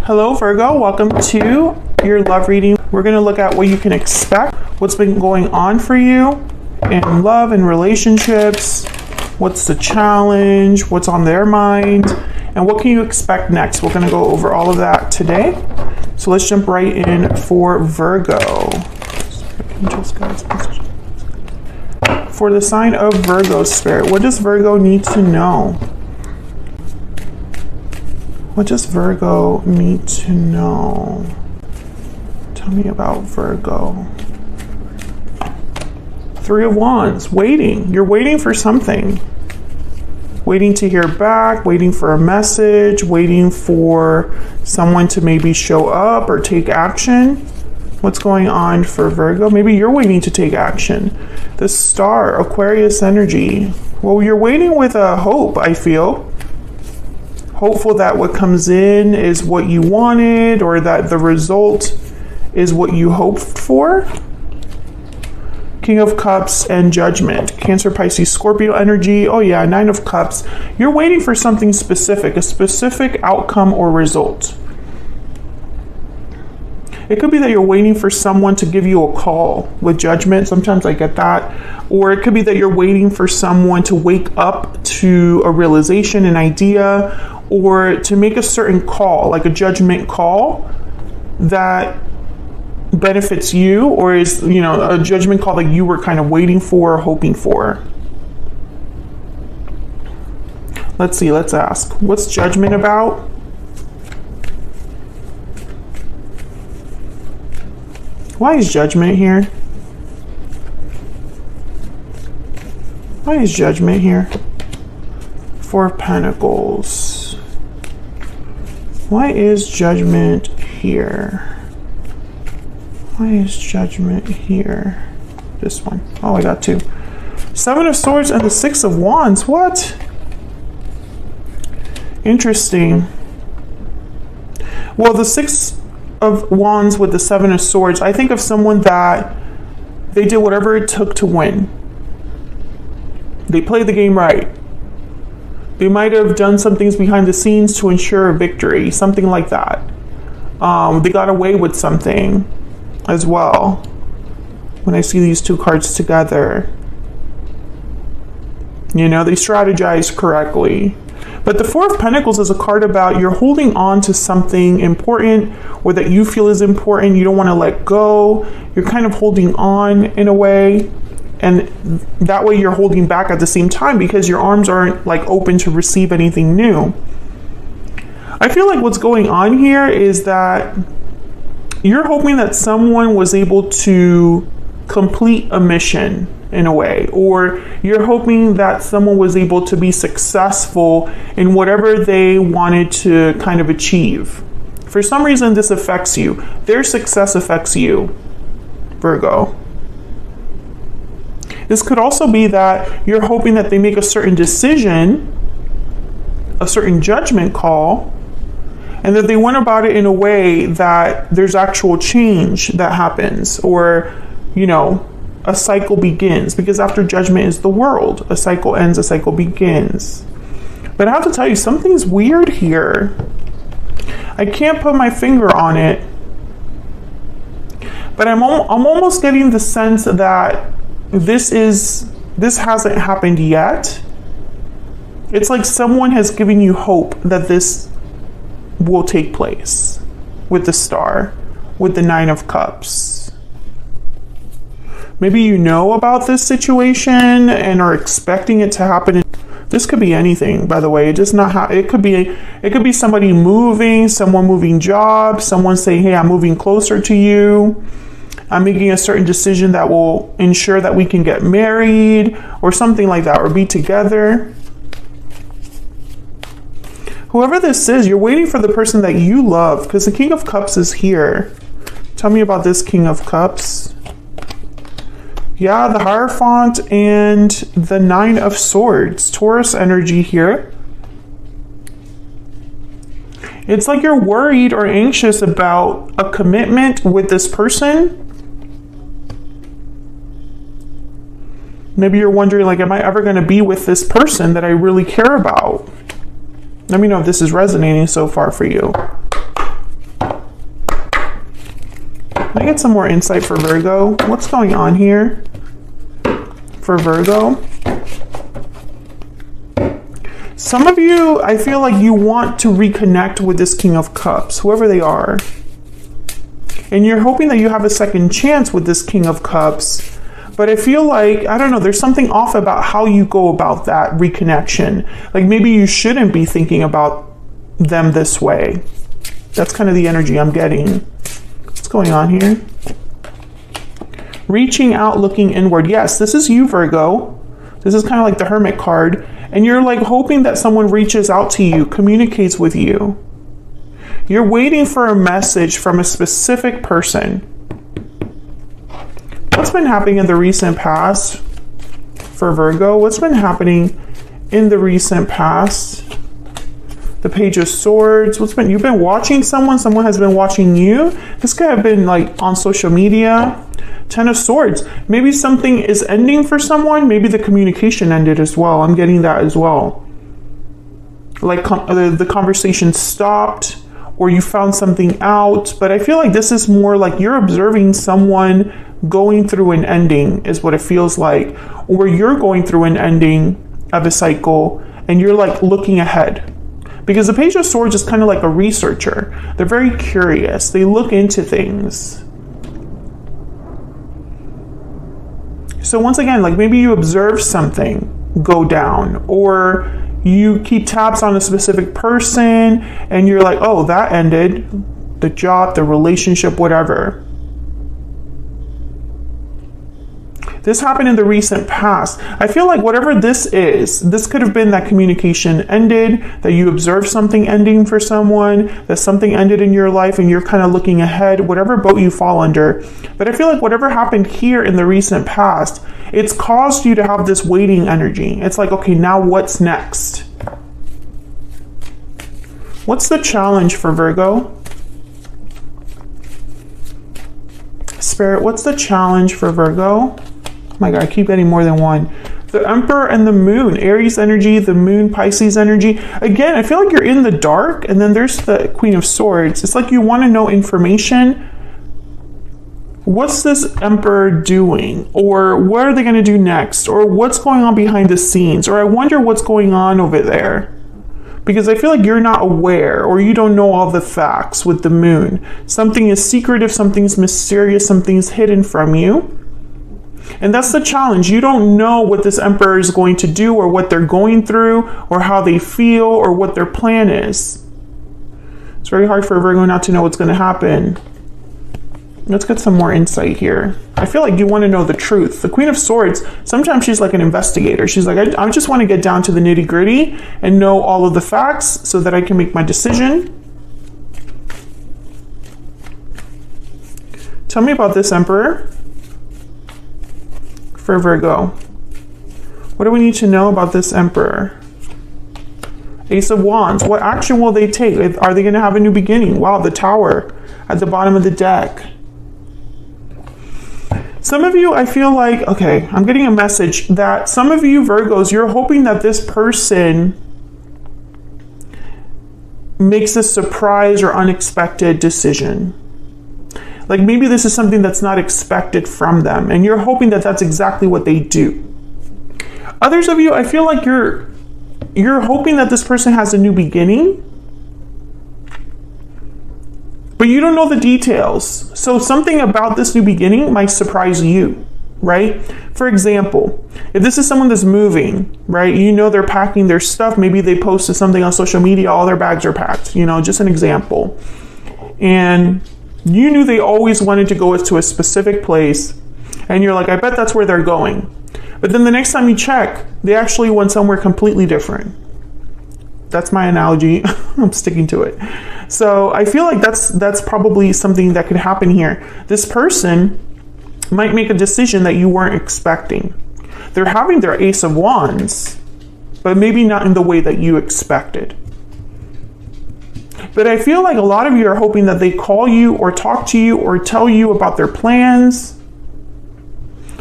Hello Virgo, welcome to your love reading. We're going to look at what you can expect, what's been going on for you in love and relationships, what's the challenge, what's on their mind, and what can you expect next. We're going to go over all of that today. So let's jump right in for Virgo. For the sign of Virgo, Spirit, what does Virgo need to know? What does Virgo need to know? Tell me about Virgo. Three of Wands, waiting. You're waiting for something. Waiting to hear back, waiting for a message, waiting for someone to maybe show up or take action. What's going on for Virgo? Maybe you're waiting to take action. The Star, Aquarius energy. Well, you're waiting with a hope, I feel. Hopeful that what comes in is what you wanted, or that the result is what you hoped for. King of Cups and Judgment. Cancer, Pisces, Scorpio energy. Oh yeah, Nine of Cups. You're waiting for something specific, a specific outcome or result. It could be that you're waiting for someone to give you a call with Judgment. Sometimes I get that. Or it could be that you're waiting for someone to wake up to a realization, an idea, or to make a certain call, like a judgment call that benefits you, or is, a judgment call that you were kind of waiting for or hoping for. Let's see, let's ask. What's Judgment about? Why is Judgment here? Why is Judgment here? Four of Pentacles. Why is Judgment here? Why is Judgment here? This one. Oh, I got two. Seven of Swords and the Six of Wands. What? Interesting. Well, the Six of Wands with the Seven of Swords, I think of someone that they did whatever it took to win. They played the game right. They might have done some things behind the scenes to ensure a victory, something like that. They got away with something as well. When I see these two cards together, they strategized correctly. But the Four of Pentacles is a card about you're holding on to something important, or that you feel is important. You don't want to let go. You're kind of holding on in a way. And that way you're holding back at the same time because your arms aren't open to receive anything new. I feel like what's going on here is that you're hoping that someone was able to complete a mission in a way, or you're hoping that someone was able to be successful in whatever they wanted to kind of achieve. For some reason, this affects you. Their success affects you, Virgo. This could also be that you're hoping that they make a certain decision, a certain judgment call, and that they went about it in a way that there's actual change that happens, or, a cycle begins, because after judgment is the world. A cycle ends, a cycle begins. But I have to tell you, something's weird here. I can't put my finger on it, but I'm almost getting the sense that this hasn't happened yet. It's like someone has given you hope that this will take place with the Star, with the Nine of Cups. Maybe you know about this situation and are expecting it to happen. This could be anything, by the way. It could be somebody moving, someone moving jobs, someone saying, "Hey, I'm moving closer to you. I'm making a certain decision that will ensure that we can get married," or something like that, or be together. Whoever this is, you're waiting for the person that you love, because the King of Cups is here. Tell me about this King of Cups. Yeah, the Hierophant and the Nine of Swords. Taurus energy here. It's like you're worried or anxious about a commitment with this person. Maybe you're wondering, am I ever going to be with this person that I really care about? Let me know if this is resonating so far for you. Can I get some more insight for Virgo? What's going on here for Virgo? Some of you, I feel like you want to reconnect with this King of Cups, whoever they are. And you're hoping that you have a second chance with this King of Cups. But I feel like, I don't know, there's something off about how you go about that reconnection. Like maybe you shouldn't be thinking about them this way. That's kind of the energy I'm getting. What's going on here? Reaching out, looking inward. Yes, this is you, Virgo. This is kind of like the Hermit card. And you're like hoping that someone reaches out to you, communicates with you. You're waiting for a message from a specific person. What's been happening in the recent past for Virgo? What's been happening in the recent past? The Page of Swords. You've been watching someone has been watching you. This could have been like on social media. Ten of Swords. Maybe something is ending for someone. Maybe the communication ended as well. I'm getting that as well. Like the conversation stopped, or you found something out. But I feel like this is more like you're observing someone going through an ending is what it feels like. Or you're going through an ending of a cycle and you're like looking ahead. Because the Page of Swords is kind of like a researcher. They're very curious. They look into things. So once again, like maybe you observe something go down, or you keep tabs on a specific person and you're like, oh, that ended, the job, the relationship, whatever. This happened in the recent past. I feel like whatever this is, this could have been that communication ended, that you observed something ending for someone, that something ended in your life and you're kind of looking ahead, whatever boat you fall under. But I feel like whatever happened here in the recent past, it's caused you to have this waiting energy. It's like, okay, now what's next? What's the challenge for Virgo? Spirit, what's the challenge for Virgo? Oh my God, I keep getting more than one. The Emperor and the Moon, Aries energy, the Moon, Pisces energy. Again, I feel like you're in the dark, and then there's the Queen of Swords. It's like you want to know information. What's this Emperor doing? Or what are they going to do next? Or what's going on behind the scenes? Or I wonder what's going on over there. Because I feel like you're not aware, or you don't know all the facts with the Moon. Something is secretive, something's mysterious, something's hidden from you. And that's the challenge. You don't know what this Emperor is going to do, or what they're going through, or how they feel, or what their plan is. It's very hard for Virgo not to know what's going to happen. Let's get some more insight here. I feel like you want to know the truth. The Queen of Swords, sometimes she's like an investigator. She's like, I just want to get down to the nitty gritty and know all of the facts so that I can make my decision. Tell me about this Emperor for Virgo. What do we need to know about this Emperor? Ace of Wands. What action will they take? Are they going to have a new beginning? Wow, the Tower at the bottom of the deck. Some of you, I feel like, okay, I'm getting a message that some of you Virgos, you're hoping that this person makes a surprise or unexpected decision. Like maybe this is something that's not expected from them, and you're hoping that that's exactly what they do. Others of you, I feel like you're hoping that this person has a new beginning, but you don't know the details. So something about this new beginning might surprise you, right? For example, if this is someone that's moving, right? You know they're packing their stuff. Maybe they posted something on social media, all their bags are packed, you know, just an example. And you knew they always wanted to go to a specific place, and you're like, I bet that's where they're going. But then the next time you check, they actually went somewhere completely different. That's my analogy. I'm sticking to it. So I feel like that's probably something that could happen here. This person might make a decision that you weren't expecting. They're having their Ace of Wands, but maybe not in the way that you expected. But I feel like a lot of you are hoping that they call you or talk to you or tell you about their plans,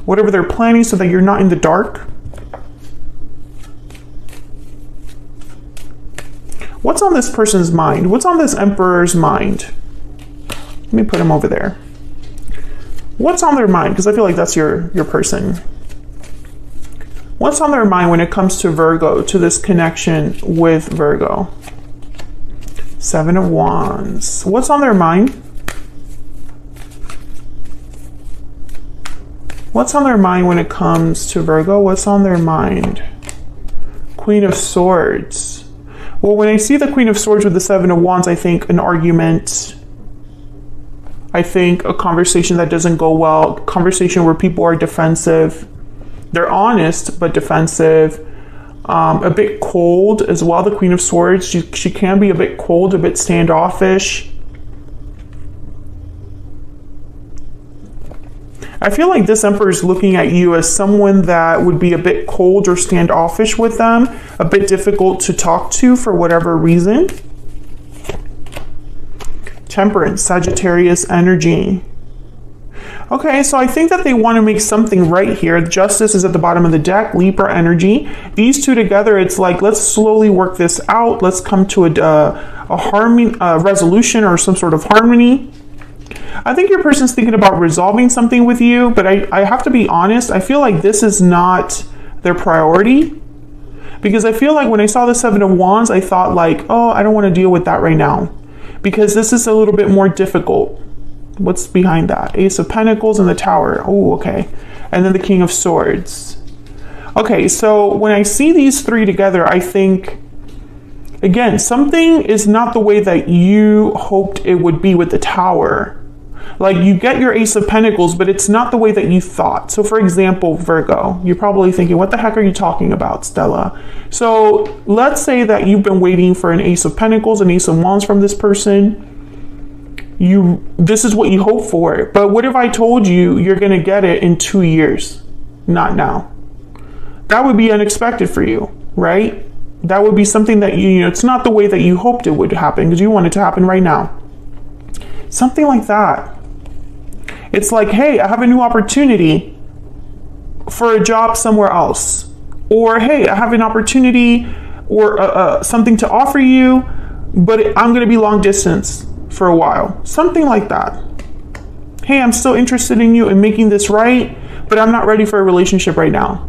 whatever they're planning, so that you're not in the dark. What's on this person's mind? What's on this Emperor's mind? Let me put him over there. What's on their mind? Because I feel like that's your person. What's on their mind when it comes to Virgo, to this connection with Virgo? Seven of Wands. What's on their mind? What's on their mind when it comes to Virgo? What's on their mind? Queen of Swords. Well, when I see the Queen of Swords with the Seven of Wands, I think an argument. I think a conversation that doesn't go well, conversation where people are defensive. They're honest, but defensive. A bit cold as well. The Queen of Swords, she can be a bit cold, a bit standoffish. I feel like this Emperor is looking at you as someone that would be a bit cold or standoffish with them, a bit difficult to talk to for whatever reason. Temperance, Sagittarius energy. Okay, so I think that they want to make something right here. Justice is at the bottom of the deck, Libra energy. These two together, it's like, let's slowly work this out. Let's come to a harmony, resolution or some sort of harmony. I think your person's thinking about resolving something with you, but I have to be honest. I feel like this is not their priority, because I feel like when I saw the Seven of Wands, I thought like, oh, I don't want to deal with that right now, because this is a little bit more difficult. What's behind that? Ace of Pentacles and the Tower. Oh, okay. And then the King of Swords. Okay, so when I see these three together, I think, again, something is not the way that you hoped it would be with the Tower. Like, you get your Ace of Pentacles, but it's not the way that you thought. So for example, Virgo, you're probably thinking, what the heck are you talking about, Stella? So let's say that you've been waiting for an Ace of Pentacles, an Ace of Wands from this person. This is what you hope for. But what if I told you you're going to get it in 2 years? Not now. That would be unexpected for you, right? That would be something that you know, it's not the way that you hoped it would happen, because you want it to happen right now. Something like that. It's like, hey, I have a new opportunity for a job somewhere else. Or, hey, I have an opportunity or something to offer you, but I'm going to be long distance for a while. Something like that. Hey, I'm still interested in you and making this right, but I'm not ready for a relationship right now.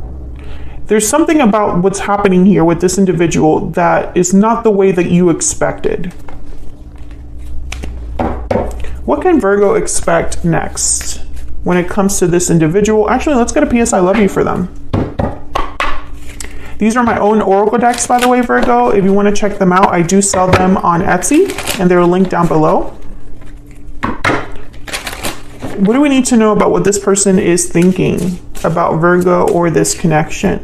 There's something about what's happening here with this individual that is not the way that you expected. What can Virgo expect next when it comes to this individual? Actually, let's get a PS I love you for them. These are my own oracle decks, by the way, Virgo. If you want to check them out, I do sell them on Etsy, and they're linked down below. What do we need to know about what this person is thinking about Virgo or this connection?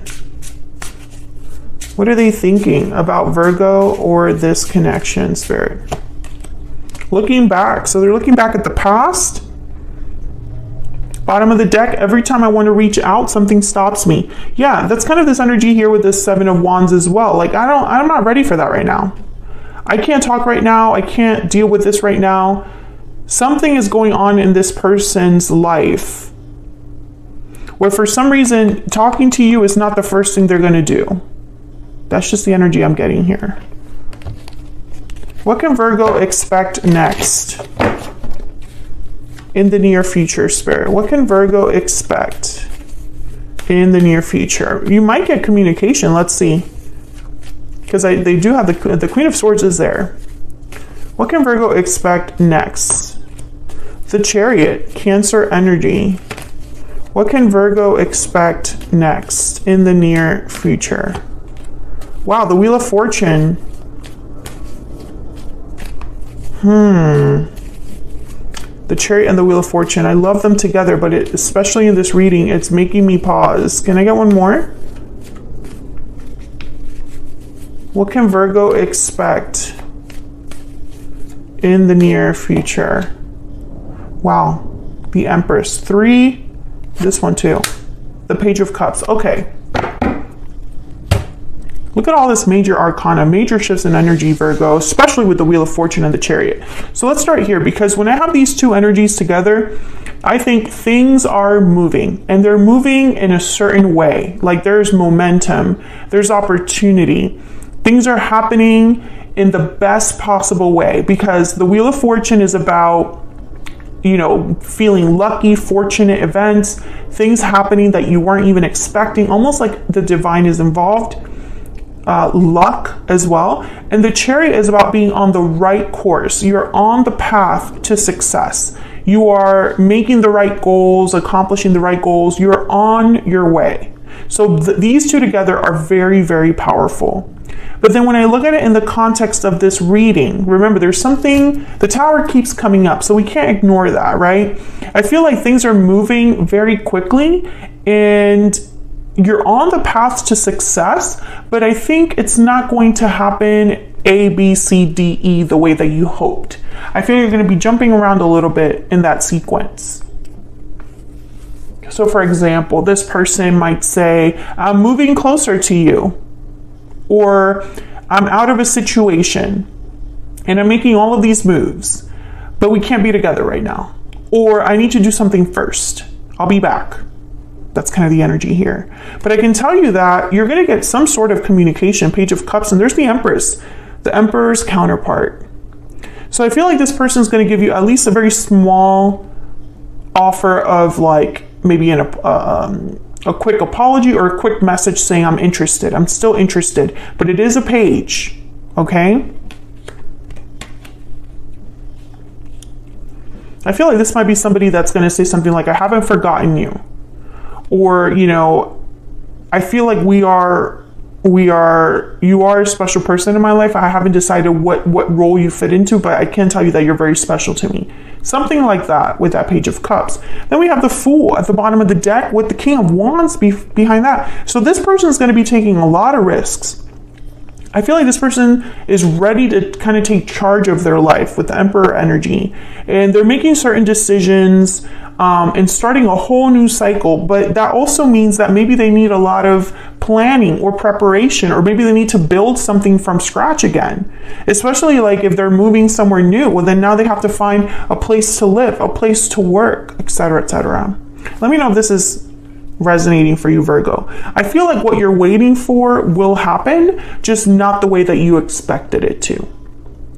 What are they thinking about Virgo or this connection, Spirit? Looking back. So they're looking back at the past. Bottom of the deck, every time I want to reach out, something stops me. Yeah, that's kind of this energy here with this Seven of Wands as well. Like, I'm not ready for that right now. I can't talk right now. I can't deal with this right now. Something is going on in this person's life where for some reason talking to you is not the first thing they're going to do. That's just the energy I'm getting here. What can Virgo expect next in the near future, Spirit? What can Virgo expect in the near future? You might get communication. Let's see. Because they do have the Queen of Swords is there. What can Virgo expect next? The Chariot, Cancer energy. What can Virgo expect next in the near future? Wow, the Wheel of Fortune. The Chariot and the Wheel of Fortune. I love them together, but especially in this reading, it's making me pause. Can I get one more? What can Virgo expect in the near future? Wow. The Empress. 3. This one too. The Page of Cups. Okay. Look at all this major arcana, major shifts in energy, Virgo, especially with the Wheel of Fortune and the Chariot. So let's start here, because when I have these two energies together, I think things are moving, and they're moving in a certain way. Like, there's momentum, there's opportunity. Things are happening in the best possible way, because the Wheel of Fortune is about, you know, feeling lucky, fortunate events, things happening that you weren't even expecting, almost like the divine is involved. Luck as well. And the Chariot is about being on the right course. You're on the path to success. You are making the right goals, accomplishing the right goals. You're on your way. So these two together are very, very powerful. But then when I look at it in the context of this reading, remember there's something, the Tower keeps coming up, so we can't ignore that, right? I feel like things are moving very quickly and you're on the path to success, but I think it's not going to happen A, B, C, D, E the way that you hoped. I feel you're going to be jumping around a little bit in that sequence. So for example, this person might say, I'm moving closer to you. Or I'm out of a situation and I'm making all of these moves, but we can't be together right now. Or I need to do something first. I'll be back. That's kind of the energy here. But I can tell you that you're going to get some sort of communication, Page of Cups, and there's the Empress, the Emperor's counterpart. So I feel like this person is going to give you at least a very small offer of like maybe a quick apology or a quick message saying, I'm interested. I'm still interested, but it is a page, okay? I feel like this might be somebody that's going to say something like, I haven't forgotten you. Or, you know, I feel like you are a special person in my life. I haven't decided what role you fit into, but I can tell you that you're very special to me. Something like that with that Page of Cups. Then we have the Fool at the bottom of the deck with the King of Wands behind that. So this person is going to be taking a lot of risks. I feel like this person is ready to kind of take charge of their life with the Emperor energy. And they're making certain decisions and starting a whole new cycle. But that also means that maybe they need a lot of planning or preparation, or maybe they need to build something from scratch again. Especially like if they're moving somewhere new, well then now they have to find a place to live, a place to work, etc., etc. Let me know if this is resonating for you, Virgo. I feel like what you're waiting for will happen, just not the way that you expected it to.